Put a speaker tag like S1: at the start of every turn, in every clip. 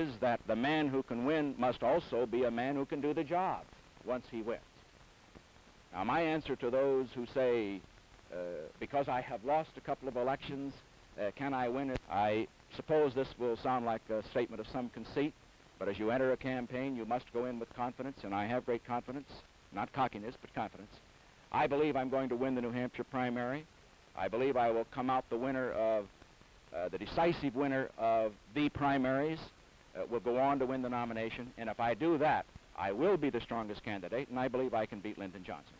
S1: is that the man who can win must also be a man who can do the job once he wins. Now, my answer to those who say, because I have lost a couple of elections, can I win it? I suppose this will sound like a statement of some conceit, but as you enter a campaign, you must go in with confidence, and I have great confidence, not cockiness, but confidence. I believe I'm going to win the New Hampshire primary. I believe I will come out the winner of, the decisive winner of the primaries, will go on to win the nomination, and if I do that, I will be the strongest candidate, and I believe I can beat Lyndon Johnson.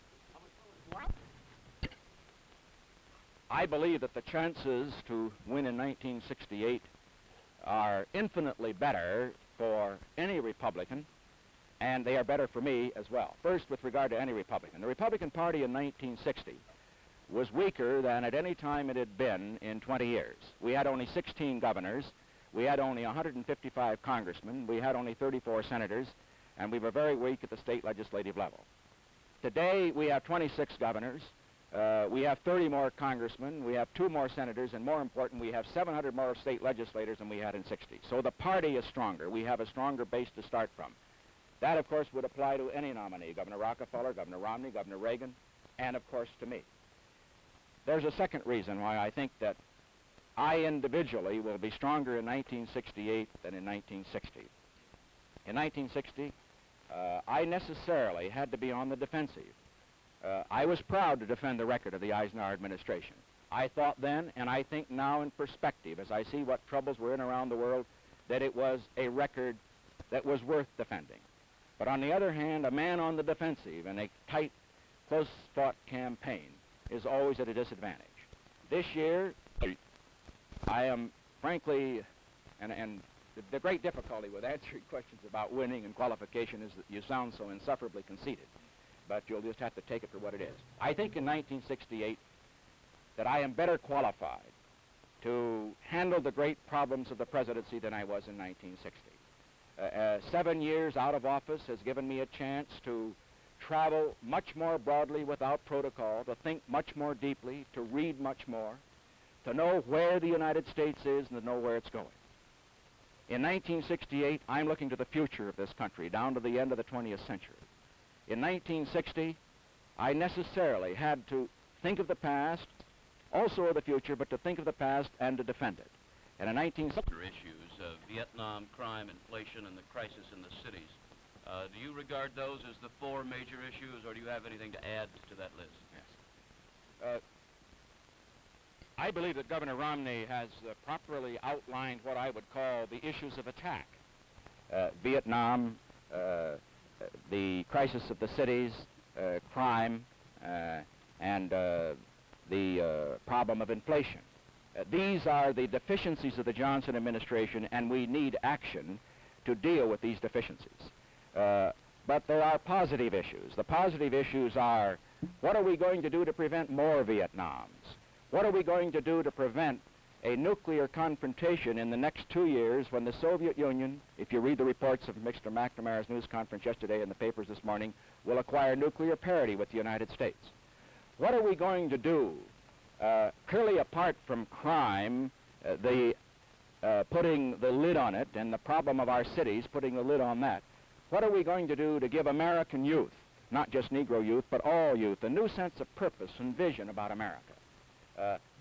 S1: I believe that the chances to win in 1968 are infinitely better for any Republican, and they are better for me as well. First, with regard to any Republican. The Republican Party in 1960 was weaker than at any time it had been in 20 years. We had only 16 governors, we had only 155 congressmen, we had only 34 senators, and we were very weak at the state legislative level. Today, we have 26 governors, we have 30 more congressmen, we have 2 more senators, and more important, we have 700 more state legislators than we had in 60. So the party is stronger. We have a stronger base to start from. That, of course, would apply to any nominee, Governor Rockefeller, Governor Romney, Governor Reagan, and, of course, to me. There's a second reason why I think that I individually will be stronger in 1968 than in 1960. In 1960, I necessarily had to be on the defensive. I was proud to defend the record of the Eisenhower administration. I thought then, and I think now in perspective, as I see what troubles were in around the world, that it was a record that was worth defending. But on the other hand, a man on the defensive in a tight, close-fought campaign is always at a disadvantage. This year, I am frankly, and the great difficulty with answering questions about winning and qualification is that you sound so insufferably conceited. But you'll just have to take it for what it is. I think in 1968 that I am better qualified to handle the great problems of the presidency than I was in 1960. 7 years out of office has given me a chance to travel much more broadly without protocol, to think much more deeply, to read much more, to know where the United States is and to know where it's going. In 1968, I'm looking to the future of this country, down to the end of the 20th century. In 1960, I necessarily had to think of the past, also of the future, but to think of the past and to defend it. And in 1960...
S2: issues of Vietnam, crime, inflation, and the crisis in the cities. Do you regard those as the 4 major issues, or do you have anything to add to that list?
S1: Yes. I believe that Governor Romney has properly outlined what I would call the issues of attack. Vietnam, the crisis of the cities, crime, and the problem of inflation. These are the deficiencies of the Johnson administration, and we need action to deal with these deficiencies. But there are positive issues. The positive issues are, what are we going to do to prevent more Vietnams? What are we going to do to prevent a nuclear confrontation in the next 2 years when the Soviet Union, if you read the reports of Mr. McNamara's news conference yesterday in the papers this morning, will acquire nuclear parity with the United States? What are we going to do, clearly apart from crime, putting the lid on it, and the problem of our cities, putting the lid on that? What are we going to do to give American youth, not just Negro youth, but all youth, a new sense of purpose and vision about America?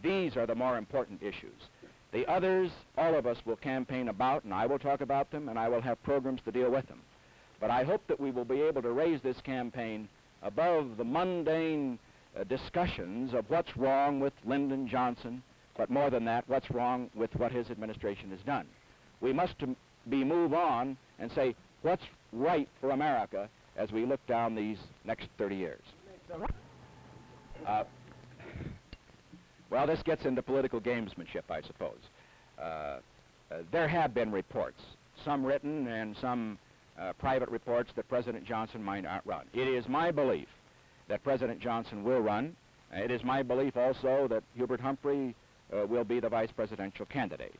S1: These are the more important issues. The others, all of us will campaign about, and I will talk about them, and I will have programs to deal with them. But I hope that we will be able to raise this campaign above the mundane discussions of what's wrong with Lyndon Johnson, but more than that, what's wrong with what his administration has done. We must move on and say, what's right for America as we look down these next 30 years? Well, this gets into political gamesmanship, I suppose. There have been reports, some written and some private reports, that President Johnson might not run. It is my belief that President Johnson will run. It is my belief also that Hubert Humphrey will be the vice presidential candidate.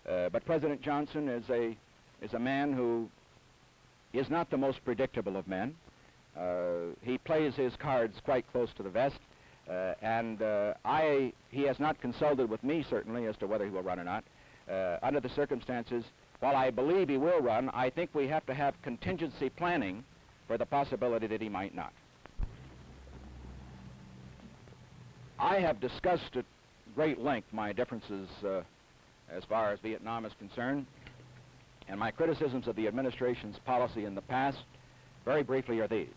S1: But President Johnson is a man who is not the most predictable of men. He plays his cards quite close to the vest. He has not consulted with me, certainly, as to whether he will run or not. Under the circumstances, while I believe he will run, I think we have to have contingency planning for the possibility that he might not. I have discussed at great length my differences as far as Vietnam is concerned, and my criticisms of the administration's policy in the past, very briefly, are these.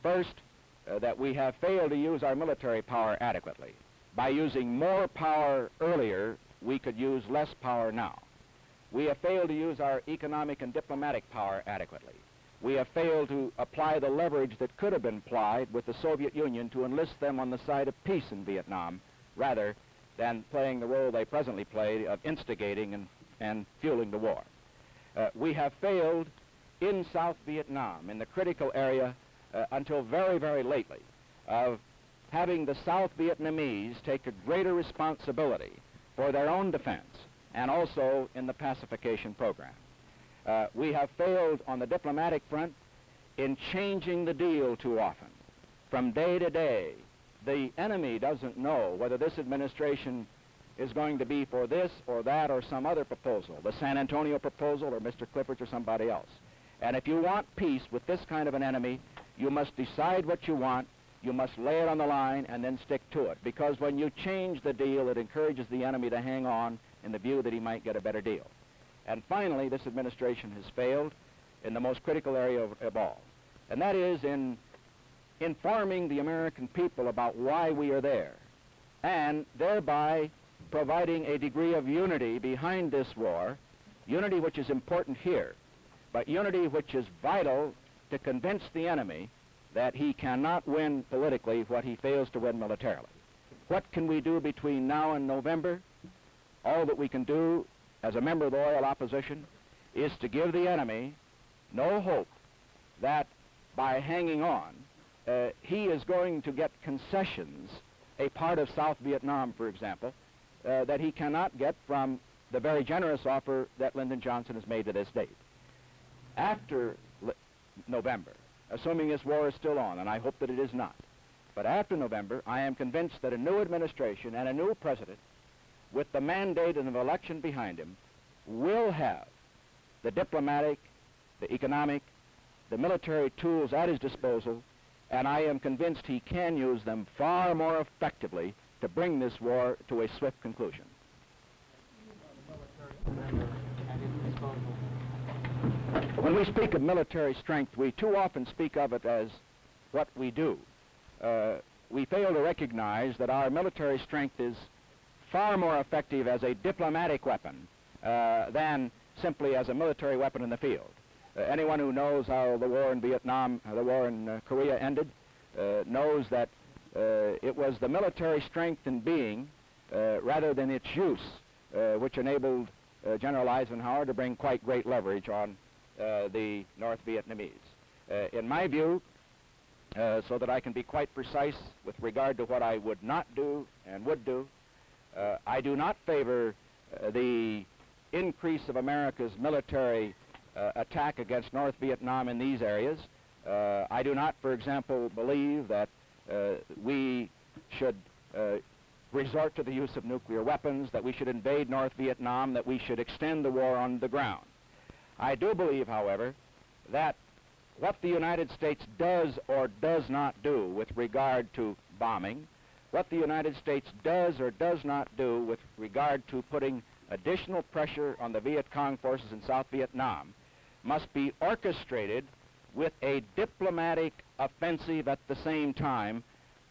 S1: First, that we have failed to use our military power adequately. By using more power earlier, we could use less power now. We have failed to use our economic and diplomatic power adequately. We have failed to apply the leverage that could have been applied with the Soviet Union to enlist them on the side of peace in Vietnam, rather than playing the role they presently play of instigating and fueling the war. We have failed in South Vietnam, in the critical area, until very, very lately, of having the South Vietnamese take a greater responsibility for their own defense and also in the pacification program. We have failed on the diplomatic front in changing the deal too often. From day to day, the enemy doesn't know whether this administration is going to be for this or that or some other proposal, the San Antonio proposal or Mr. Clifford's or somebody else. And if you want peace with this kind of an enemy, you must decide what you want, you must lay it on the line and then stick to it. Because when you change the deal, it encourages the enemy to hang on in the view that he might get a better deal. And finally, this administration has failed in the most critical area of all, and that is in informing the American people about why we are there, and thereby providing a degree of unity behind this war, unity which is important here, but unity which is vital to convince the enemy that he cannot win politically what he fails to win militarily. What can we do between now and November? All that we can do as a member of the loyal opposition is to give the enemy no hope that by hanging on, he is going to get concessions, a part of South Vietnam, for example, that he cannot get from the very generous offer that Lyndon Johnson has made to this date. After November, assuming this war is still on, and I hope that it is not, but after November, I am convinced that a new administration and a new president, with the mandate of an election behind him, will have the diplomatic, the economic, the military tools at his disposal, and I am convinced he can use them far more effectively to bring this war to a swift conclusion. When we speak of military strength, we too often speak of it as what we do. We fail to recognize that our military strength is far more effective as a diplomatic weapon than simply as a military weapon in the field. Anyone who knows how the war in Vietnam, the war in Korea ended, knows that it was the military strength in being, rather than its use, which enabled General Eisenhower to bring quite great leverage on the North Vietnamese. In my view, so that I can be quite precise with regard to what I would not do and would do, I do not favor the increase of America's military attack against North Vietnam in these areas. I do not, for example, believe that we should resort to the use of nuclear weapons, that we should invade North Vietnam, that we should extend the war on the ground. I do believe, however, that what the United States does or does not do with regard to bombing, what the United States does or does not do with regard to putting additional pressure on the Viet Cong forces in South Vietnam, must be orchestrated with a diplomatic offensive at the same time,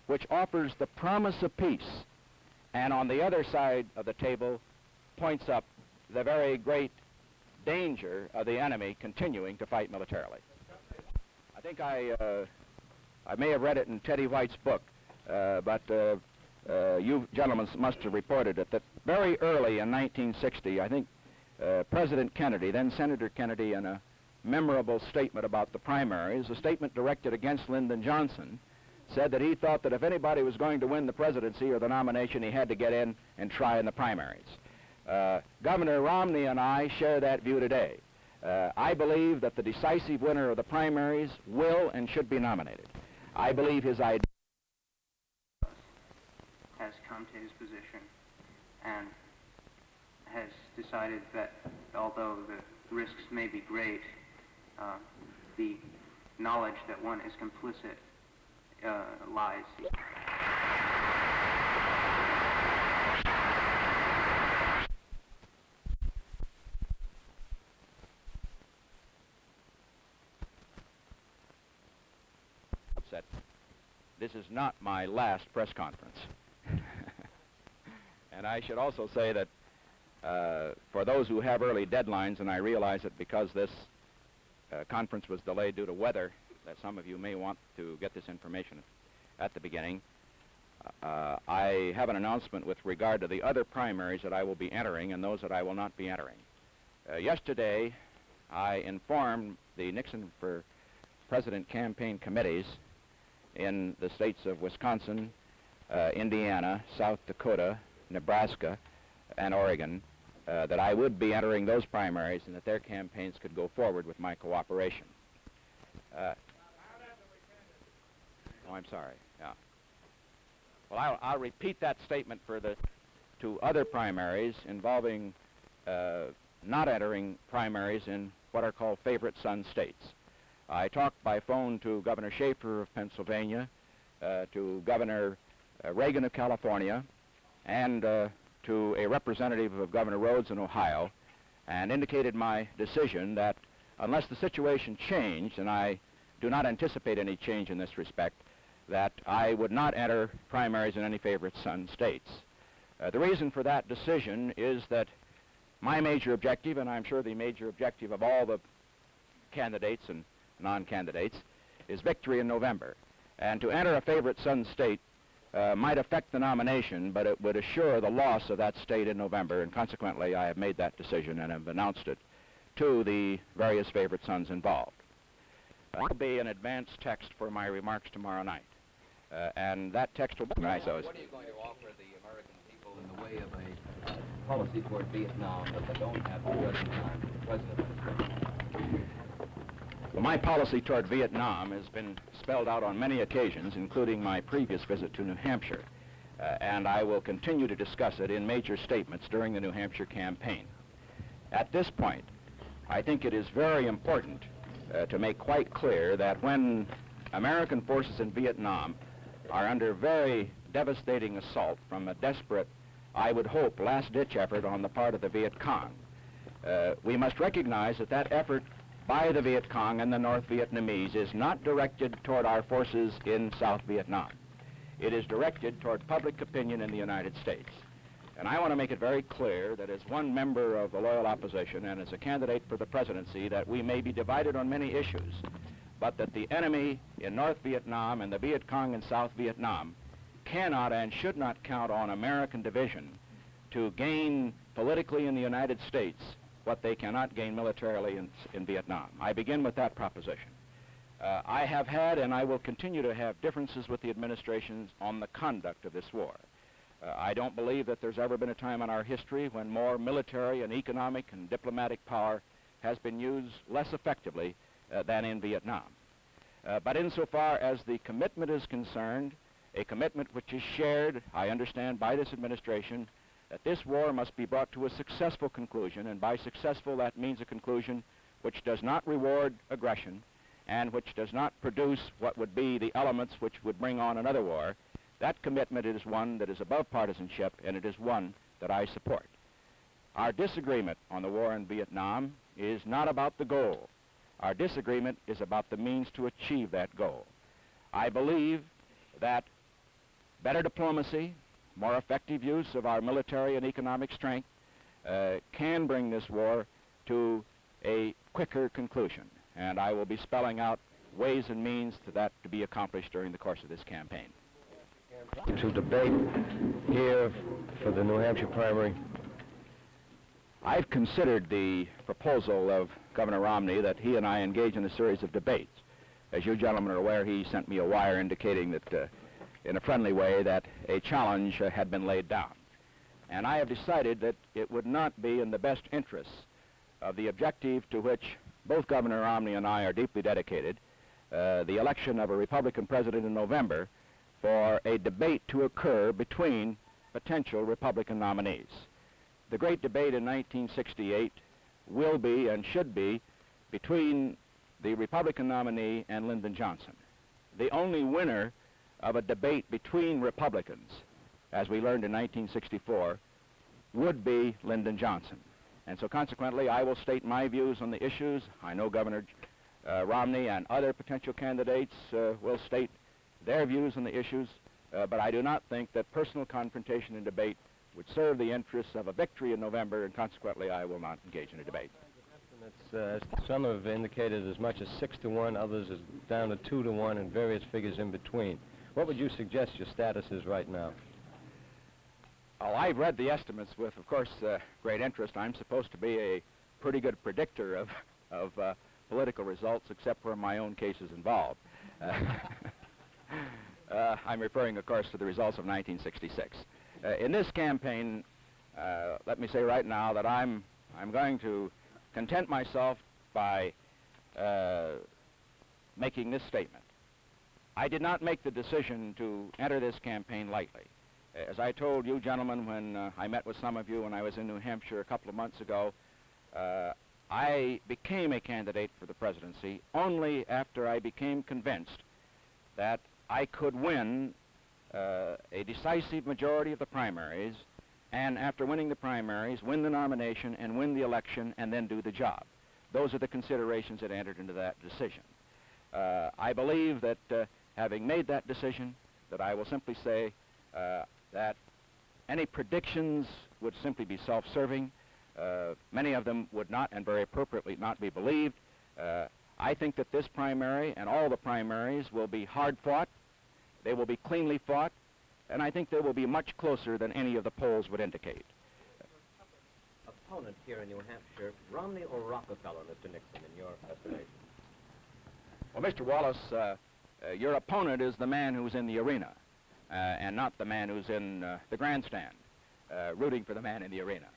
S1: which offers the promise of peace, and on the other side of the table points up the very great danger of the enemy continuing to fight militarily. I think I may have read it in Teddy White's book, but you gentlemen must have reported it, that very early in 1960, I think President Kennedy, then Senator Kennedy, in a memorable statement about the primaries, a statement directed against Lyndon Johnson, said that he thought that if anybody was going to win the presidency or the nomination, he had to get in and try in the primaries. Governor Romney and I share that view today. I believe that the decisive winner of the primaries will and should be nominated. I believe his idea
S3: has come to his position, has decided that although the risks may be great, the knowledge that one is complicit lies.
S1: That this is not my last press conference. And I should also say that for those who have early deadlines, and I realize that because this conference was delayed due to weather, that some of you may want to get this information at the beginning, I have an announcement with regard to the other primaries that I will be entering and those that I will not be entering. Yesterday, I informed the Nixon for President campaign committees in the states of Wisconsin, Indiana, South Dakota, Nebraska, and Oregon that I would be entering those primaries and that their campaigns could go forward with my cooperation. Oh, I'm sorry. Yeah. Well, I'll repeat that statement for the two other primaries involving not entering primaries in what are called favorite son states. I talked by phone to Governor Schaefer of Pennsylvania, to Governor Reagan of California, and to a representative of Governor Rhodes in Ohio, and indicated my decision that unless the situation changed, and I do not anticipate any change in this respect, that I would not enter primaries in any favorite son states. The reason for that decision is that my major objective, and I'm sure the major objective of all the candidates and non-candidates, is victory in November. And to enter a favorite son state might affect the nomination, but it would assure the loss of that state in November, and consequently I have made that decision and have announced it to the various favorite sons involved. There will be an advance text for my remarks tomorrow night, and that text will be nice.
S4: What are you going to offer the American people in the way of a policy toward Vietnam that they don't have the present administration?
S1: Well, my policy toward Vietnam has been spelled out on many occasions, including my previous visit to New Hampshire, and I will continue to discuss it in major statements during the New Hampshire campaign. At this point, I think it is very important to make quite clear that when American forces in Vietnam are under very devastating assault from a desperate, I would hope, last-ditch effort on the part of the Viet Cong, we must recognize that that effort by the Viet Cong and the North Vietnamese is not directed toward our forces in South Vietnam. It is directed toward public opinion in the United States. And I want to make it very clear that as one member of the loyal opposition and as a candidate for the presidency that we may be divided on many issues, but that the enemy in North Vietnam and the Viet Cong in South Vietnam cannot and should not count on American division to gain politically in the United States what they cannot gain militarily in Vietnam. I begin with that proposition. I have had and I will continue to have differences with the administrations on the conduct of this war. I don't believe that there's ever been a time in our history when more military and economic and diplomatic power has been used less effectively than in Vietnam. But insofar as the commitment is concerned, a commitment which is shared, I understand, by this administration, that this war must be brought to a successful conclusion, and by successful that means a conclusion which does not reward aggression and which does not produce what would be the elements which would bring on another war. That commitment is one that is above partisanship, and it is one that I support. Our disagreement on the war in Vietnam is not about the goal. Our disagreement is about the means to achieve that goal. I believe that better diplomacy, more effective use of our military and economic strength can bring this war to a quicker conclusion. And I will be spelling out ways and means to that to be accomplished during the course of this campaign.
S5: To debate here for the New Hampshire primary.
S1: I've considered the proposal of Governor Romney that he and I engage in a series of debates. As you gentlemen are aware, he sent me a wire indicating that in a friendly way that a challenge had been laid down. And I have decided that it would not be in the best interests of the objective to which both Governor Romney and I are deeply dedicated, the election of a Republican president in November, for a debate to occur between potential Republican nominees. the great debate in 1968 will be and should be between the Republican nominee and Lyndon Johnson. The only winner of a debate between Republicans, as we learned in 1964, would be Lyndon Johnson. And so consequently, I will state my views on the issues. I know Governor Romney and other potential candidates will state their views on the issues, but I do not think that personal confrontation and debate would serve the interests of a victory in November, and consequently, I will not engage in a debate.
S5: Some have indicated as much as 6 to 1, others is down to 2 to 1, and various figures in between. What would you suggest your status is right now?
S1: Oh, I've read the estimates with, of course, great interest. I'm supposed to be a pretty good predictor of political results, except where my own case is involved. I'm referring, of course, to the results of 1966. In this campaign, let me say right now that I'm going to content myself by making this statement. I did not make the decision to enter this campaign lightly. As I told you gentlemen when I met with some of you when I was in New Hampshire a couple of months ago, I became a candidate for the presidency only after I became convinced that I could win a decisive majority of the primaries, and after winning the primaries, win the nomination and win the election and then do the job. Those are the considerations that entered into that decision. I believe that having made that decision, that I will simply say that any predictions would simply be self-serving. Many of them would not, and very appropriately, not be believed. I think that this primary and all the primaries will be hard-fought. They will be cleanly fought, and I think they will be much closer than any of the polls would indicate.
S6: Opponent here in New Hampshire, Romney or Rockefeller, Mr. Nixon, in your estimation?
S1: Well, Mr. Wallace, your opponent is the man who's in the arena, and not the man who's in the grandstand, rooting for the man in the arena.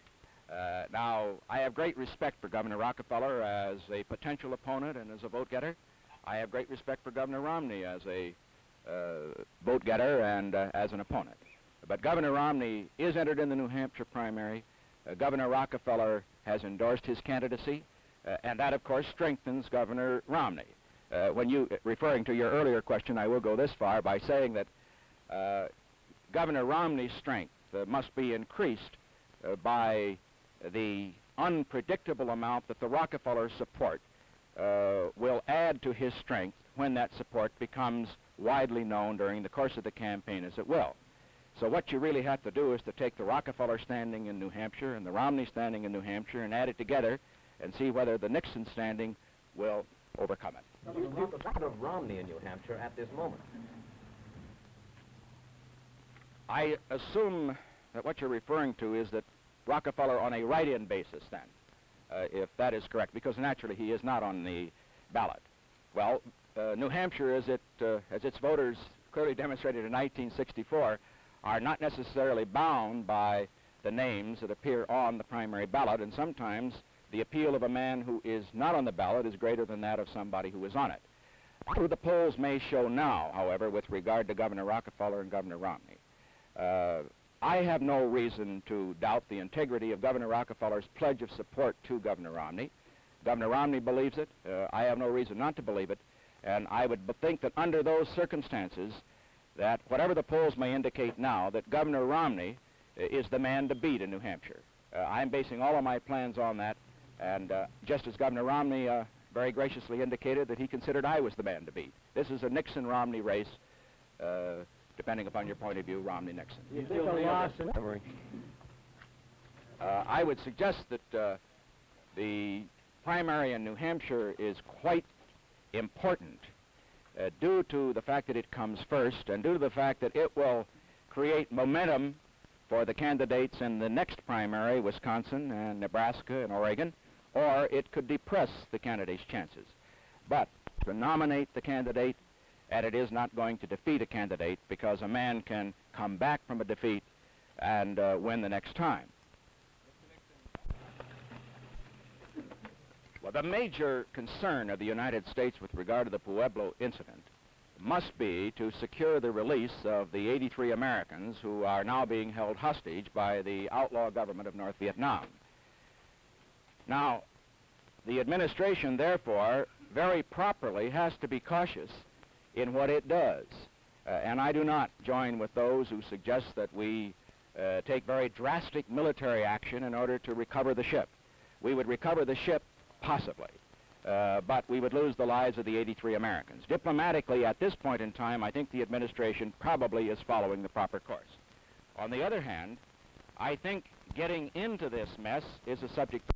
S1: Now, I have great respect for Governor Rockefeller as a potential opponent and as a vote-getter. I have great respect for Governor Romney as a vote-getter and as an opponent. But Governor Romney is entered in the New Hampshire primary. Governor Rockefeller has endorsed his candidacy, and that, of course, strengthens Governor Romney. When you, referring to your earlier question, I will go this far by saying that Governor Romney's strength must be increased by the unpredictable amount that the Rockefeller support will add to his strength when that support becomes widely known during the course of the campaign, as it will. So what you really have to do is to take the Rockefeller standing in New Hampshire and the Romney standing in New Hampshire and add it together and see whether the Nixon standing will overcome it.
S6: What of Romney in New Hampshire at this moment?
S1: I assume that what you're referring to is that Rockefeller on a write-in basis then, if that is correct, because naturally he is not on the ballot. Well, New Hampshire, as its voters clearly demonstrated in 1964, are not necessarily bound by the names that appear on the primary ballot, and sometimes the appeal of a man who is not on the ballot is greater than that of somebody who is on it. What the polls may show now, however, with regard to Governor Rockefeller and Governor Romney, I have no reason to doubt the integrity of Governor Rockefeller's pledge of support to Governor Romney. Governor Romney believes it. I have no reason not to believe it. And I would think that under those circumstances, that whatever the polls may indicate now, that Governor Romney is the man to beat in New Hampshire. I'm basing all of my plans on that, and just as Governor Romney very graciously indicated that he considered I was the man to beat. This is a Nixon-Romney race, depending upon your point of view, Romney-Nixon. I would suggest that the primary in New Hampshire is quite important due to the fact that it comes first and due to the fact that it will create momentum for the candidates in the next primary, Wisconsin and Nebraska and Oregon, or it could depress the candidate's chances. But to nominate the candidate, and it is not going to defeat a candidate because a man can come back from a defeat and win the next time. Well, the major concern of the United States with regard to the Pueblo incident, must be to secure the release of the 83 Americans who are now being held hostage by the outlaw government of North Vietnam. Now, the administration, therefore, very properly has to be cautious in what it does. And I do not join with those who suggest that we take very drastic military action in order to recover the ship. We would recover the ship, possibly, but we would lose the lives of the 83 Americans. Diplomatically, at this point in time, I think the administration probably is following the proper course. On the other hand, I think getting into this mess is a subject